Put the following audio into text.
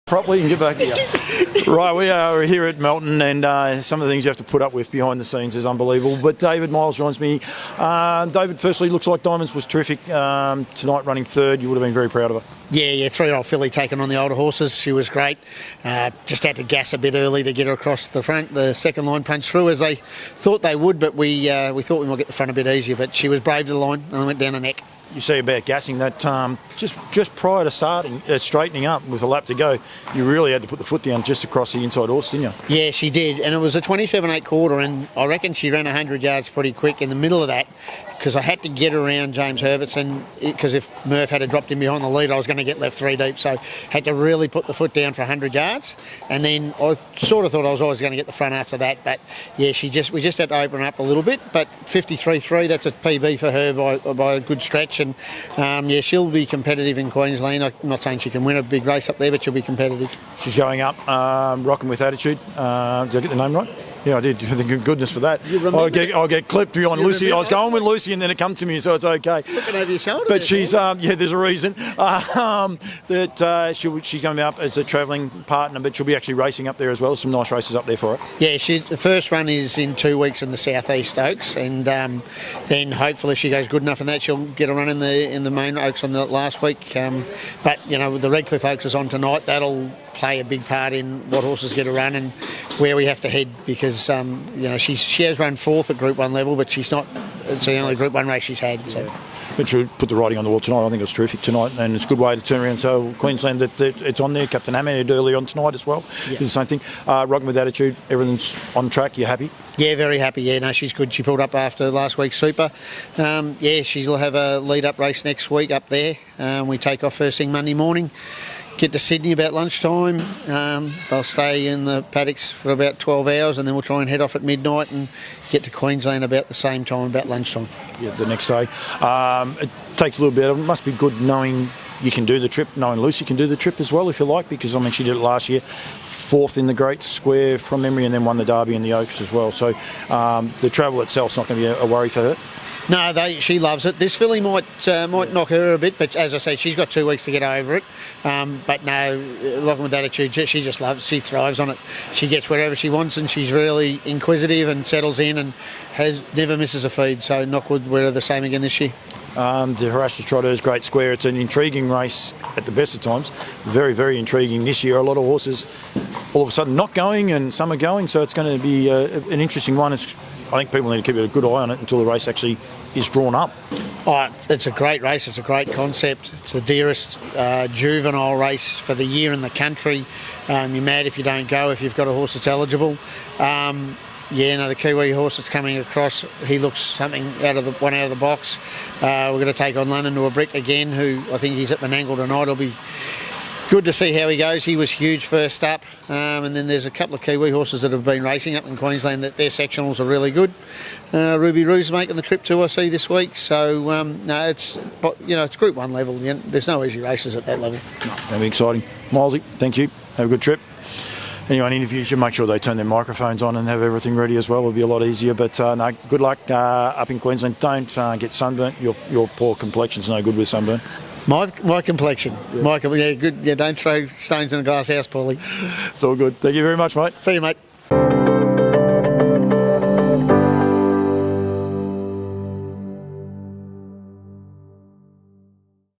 Properly and get back to you. Right, we are here at Melton, and some of the things you have to put up with behind the scenes is unbelievable. But David Miles joins me. David, firstly, looks like Diamonds was terrific tonight, running third. You would have been very proud of her. Yeah, 3-year-old filly taking on the older horses. She was great. Just had to gas a bit early to get her across the front. The second line punched through as they thought they would, but we thought we might get the front a bit easier. But she was brave to the line and went down the neck. You say about gassing that just prior to starting, straightening up with a lap to go, you really had to put the foot down just across the inside horse, didn't you? Yeah, she did, and it was a 27.8 quarter, and I reckon she ran 100 yards pretty quick in the middle of that, because I had to get around James Herbertson, because if Murph had dropped him behind the lead, I was going to get left 3 deep, so had to really put the foot down for 100 yards, and then I sort of thought I was always going to get the front after that, but yeah, we just had to open up a little bit, but 53.3, that's a PB for her by a good stretch, and yeah, she'll be competitive in Queensland. I'm not saying she can win a big race up there, but she'll be competitive. She's going up, Rocking with Attitude. Did I get the name right? Yeah, I did. Thank goodness for that. I'll get clipped behining Lucy. I was going with Lucy and then it come to me, so it's okay. Looking over your shoulder. But she's, there's a reason that she's going up as a travelling partner, but she'll be actually racing up there as well. Some nice races up there for her. Yeah, the first run is in 2 weeks in the South East Oaks, and then hopefully if she goes good enough in that, she'll get a run in the main Oaks on the last week. But, you know, the Redcliffe Oaks is on tonight. That'll play a big part in what horses get a run and where we have to head, because you know, she has run fourth at Group 1 level, but it's the only Group 1 race she's had. So. But she'll put the writing on the wall tonight. I think it was terrific tonight, and it's a good way to turn around. So Queensland, that it's on there. Captain Hammerhead early on tonight as well. Yeah. The same thing. Rocking with Attitude, everything's on track. You're happy? Yeah, very happy. Yeah, no, she's good. She pulled up after last week's Super. Yeah, she'll have a lead-up race next week up there. We take off first thing Monday morning. Get to Sydney about lunchtime. They'll stay in the paddocks for about 12 hours, and then we'll try and head off at midnight and get to Queensland about the same time, about lunchtime. Yeah, the next day. It takes a little bit. It must be good knowing you can do the trip, knowing Lucy can do the trip as well, if you like, because I mean she did it last year. Fourth in the Great Square from memory, and then won the Derby and the Oaks as well. So the travel itself's not going to be a worry for her. No, she loves it. This filly might knock her a bit, but as I say, she's got 2 weeks to get over it. But no, Rocking with Attitude, she just loves. She thrives on it. She gets wherever she wants, and she's really inquisitive and settles in and never misses a feed. So Knockwood, we're the same again this year. The Haras Trotteurs Great Square. It's an intriguing race at the best of times. Very, very intriguing this year. A lot of horses all of a sudden not going, and some are going. So it's going to be an interesting one. I think people need to keep a good eye on it until the race actually is drawn up. Oh, it's a great race. It's a great concept. It's the dearest juvenile race for the year in the country. You're mad if you don't go, if you've got a horse that's eligible. Yeah, no, the Kiwi horse that's coming across, he looks something out of the box. We're going to take on London to a Brick again, who I think he's at Menangle tonight. It'll be good to see how he goes. He was huge first up, and then there's a couple of Kiwi horses that have been racing up in Queensland that their sectionals are really good. Ruby Roo's making the trip too, I see, this week. So no, it's Group 1 level. You know, there's no easy races at that level. No, that'll be exciting. Milesy, thank you. Have a good trip. Anyone interviews you, make sure they turn their microphones on and have everything ready as well. It'll be a lot easier. But no, good luck up in Queensland. Don't get sunburnt. Your poor complexion's no good with sunburn. My complexion. Yeah. Good. Yeah, don't throw stones in a glass house, Paulie. It's all good. Thank you very much, mate. See you, mate.